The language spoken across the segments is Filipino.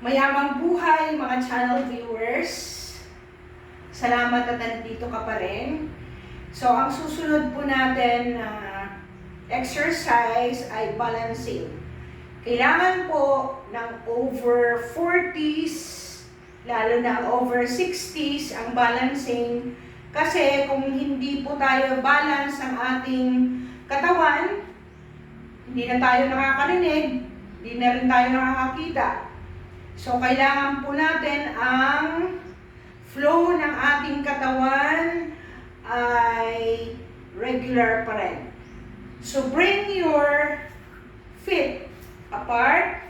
Mayamang buhay mga channel viewers. Salamat at nandito ka pa rin. So, ang susunod po natin na exercise ay balancing. Kailangan po ng over 40s, lalo na over 60s ang balancing. Kasi kung hindi po tayo balance ang ating katawan, hindi na tayo nakakarinig, hindi na rin tayo nakakakita. So, kailangan po natin ang flow ng ating katawan ay regular pa rin. So, bring your feet apart.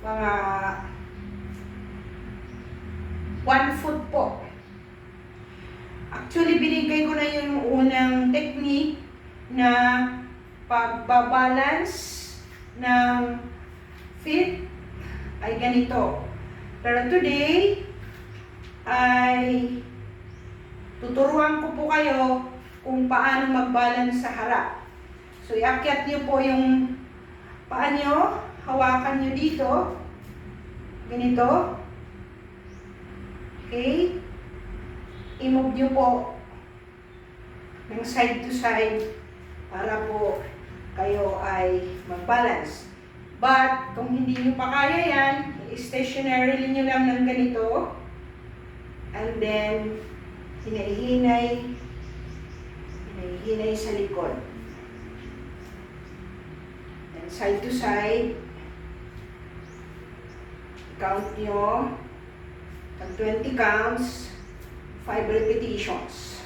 Mga 1 foot po. Actually, binigay ko na yung unang technique na pagbabalance ng feet ay ganito. Pero today ay tuturuan ko po kayo kung paano mag-balance sa harap. So, iakyat nyo po yung paa nyo, hawakan nyo dito, ganito. Okay? I-move nyo po ng side to side para po kayo ay mag-balance. But, kung hindi nyo pa kaya yan, stationary nyo lang ng ganito. And then, hinay-hinay sa likod. And side to side. Count nyo. Pag 20 counts, 5 repetitions.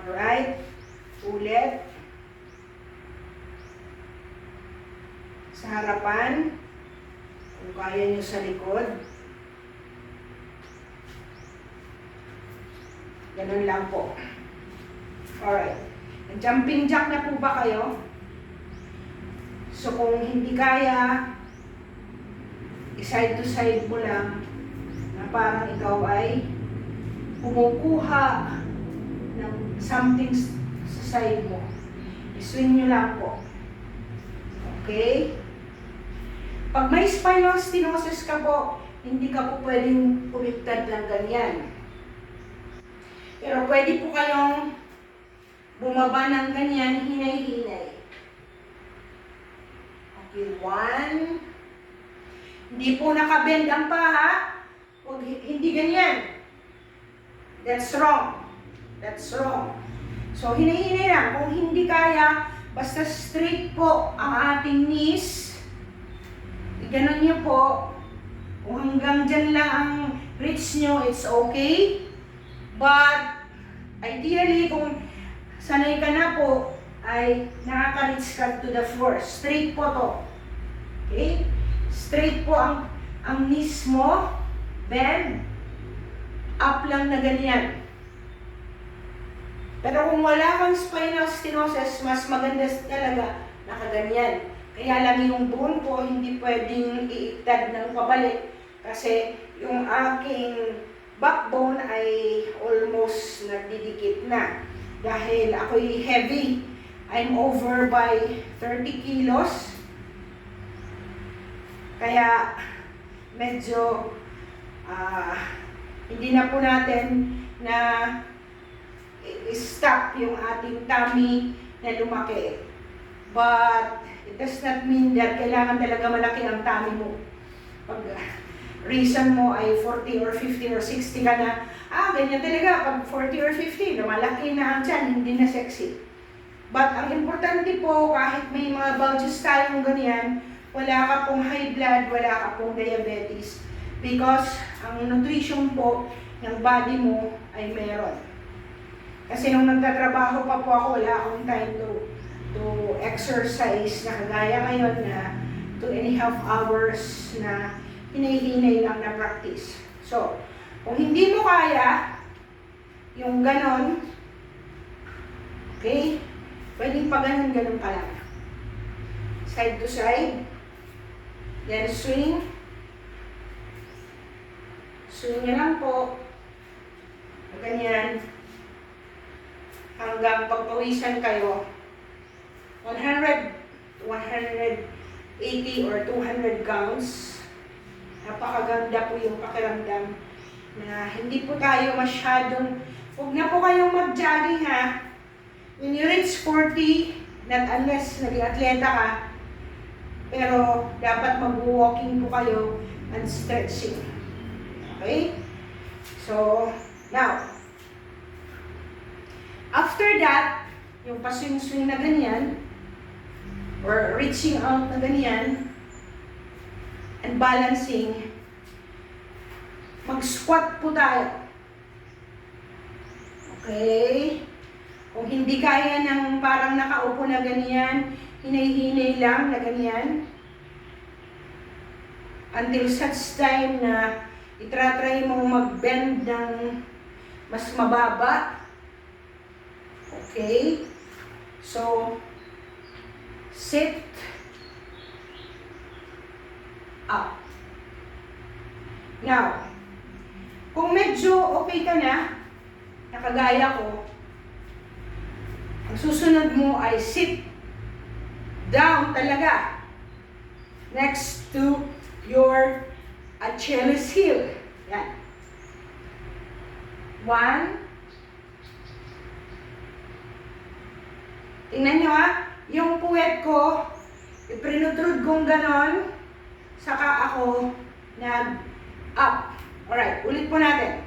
Alright? Ulit. Sa harapan, kung kaya nyo sa likod. Ganun lang po. Alright. Jumping jack na po ba kayo? So kung hindi kaya, side to side mo lang na parang ikaw ay kumukuha ng something sa side mo. I-swing nyo lang po. Okay? Pag may spinal stenosis ka po, hindi ka po pwedeng umiktad ng ganyan. Pero pwede po kayong bumaba ng ganyan, hinay-hinay. Okay, 1. Hindi po nakabend ang paa. Huwag, hindi ganyan. That's wrong. That's wrong. So, hinay-hinay lang. Kung hindi kaya, basta straight po ang ating knees. Ganon nyo po. Kung hanggang dyan lang ang reach nyo, it's okay. But, ideally, kung sanay ka na po, ay nakaka-reach ka to the floor. Straight po to. Okay? Straight po ang knees mo. Bend. Up lang na ganyan. Pero kung wala kang spinal stenosis, mas maganda talaga nakaganyan. Kaya lang yung bone ko hindi pwedeng iiktad ng pabalik kasi yung aking backbone ay almost nagdidikit na. Dahil ako'y heavy. I'm over by 30 kilos. Kaya medyo hindi na po natin na stop yung ating tummy na lumaki. But it does not mean that kailangan talaga malaki ang tummy mo. Pag reason mo ay 40 or 50 or 60 ka na, ganyan talaga. Pag 40 or 50, malaki na ang tiyan, hindi na sexy. But ang importante po, kahit may mga bulges tayong ganyan, wala ka pong high blood, wala ka pong diabetes. Because ang nutrition po ng body mo ay meron. Kasi nung nagtatrabaho pa po ako, wala akong time to exercise na kagaya ngayon na 2.5 hours na hinay-hinay lang na practice. So, kung hindi mo kaya yung ganon, okay, pwedeng pa ganon ka lang. Side to side, then swing. Swing nyo lang po. Ganyan. Hanggang pagpawisan kayo. 100, 180 or 200 counts. Napakaganda po yung pakiramdam na hindi po tayo masyadong, huwag na po kayong mag-jogging ha. When you reach 40, not unless naging atleta ka, pero dapat mag-walking po kayo and stretching. Okay? So, now, after that, yung paswing-swing na ganyan, or reaching out na ganyan, and balancing, mag-squat po tayo. Okay? Kung hindi kaya ng parang nakaupo na ganyan, hinay-hinay lang na ganyan, until such time na itratry mong mag-bend ng mas mababa. Okay? So, sit up. Now, kung medyo okay ka na, nakagaya ko, ang susunod mo ay sit down talaga next to your Achilles heel. Yan. 1. Tingnan nyo ha, yung puwet ko, iprinutrud kong ganon, saka ako nag-up. Alright, ulit po natin.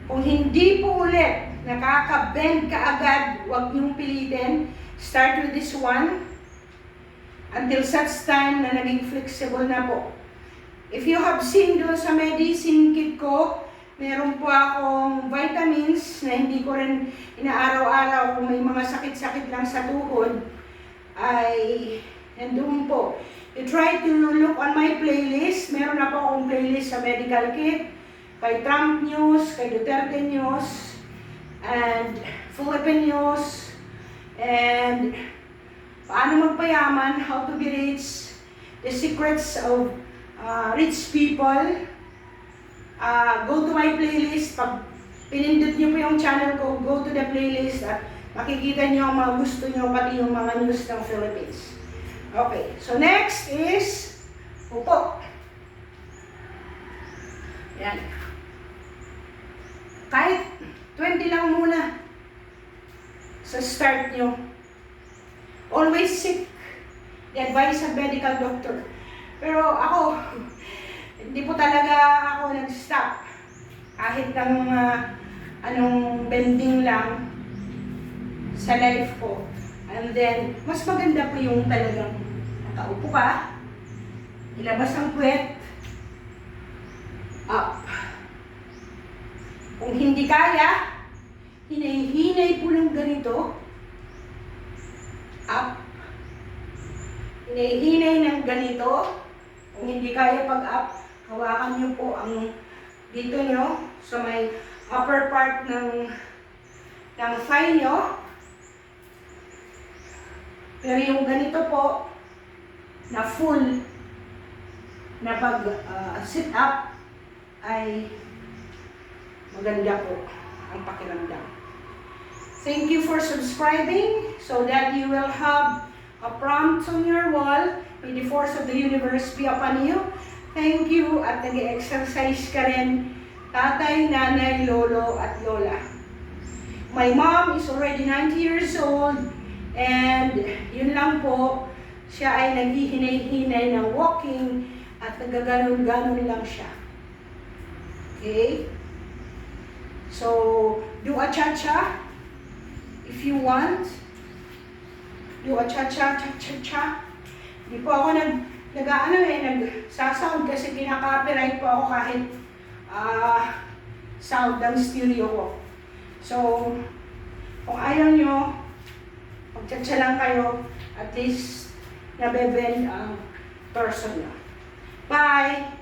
Kung hindi po ulit nakaka-bend ka agad, huwag niyong pilitin. Start with this one until such time na naging flexible na po. If you have seen doon sa medicine kit ko, meron po akong vitamins na hindi ko rin inaaraw-araw kung may mga sakit-sakit lang sa tuhod, ay nandun po. You try to look on my playlist. Meron na po akong playlist sa medical kit, kay Trump News, kay Duterte News, and Philippine News, and paano magpayaman, how to be rich, the secrets of rich people. Go to my playlist. Pag pinindot nyo po yung channel ko, go to the playlist at makikita nyo ang mga gusto nyo, pati yung mga news ng Philippines. Okay, so next is upo. Yan. Kahit 20 lang muna sa start nyo. Always seek the advice of medical doctor. Pero ako, hindi po talaga ako nag-stop. Kahit ng anong bending lang sa life ko. And then, mas maganda po yung talagang nakaupo ka, ilabas ang puwet, up. Kung hindi kaya, hinay-hinay po ng ganito, up. Hinay-hinay ng ganito. Kung hindi kaya pag-up, hawakan nyo po ang dito nyo sa may upper part ng thigh nyo. Pero yung ganito po, na full na pag-sit up, ay maganda po ang pakiramdam. Thank you for subscribing so that you will have a prompt on your wall. May the force of the universe be upon you. Thank you at nag-exercise ka rin, tatay, nanay, lolo at lola. My mom is already 90 years old and yun lang po, siya ay naghihinay-hinay ng walking at nagaganon-ganon lang siya. Okay? So, do a cha-cha if you want. Do a cha-cha, cha-cha-cha. Hindi po ako nagsasound kasi pinaka-copyright po ako kahit sound ng stereo ko. So, kung ayaw nyo, mag-cha-cha lang kayo, at least nabebend ang person na. Bye!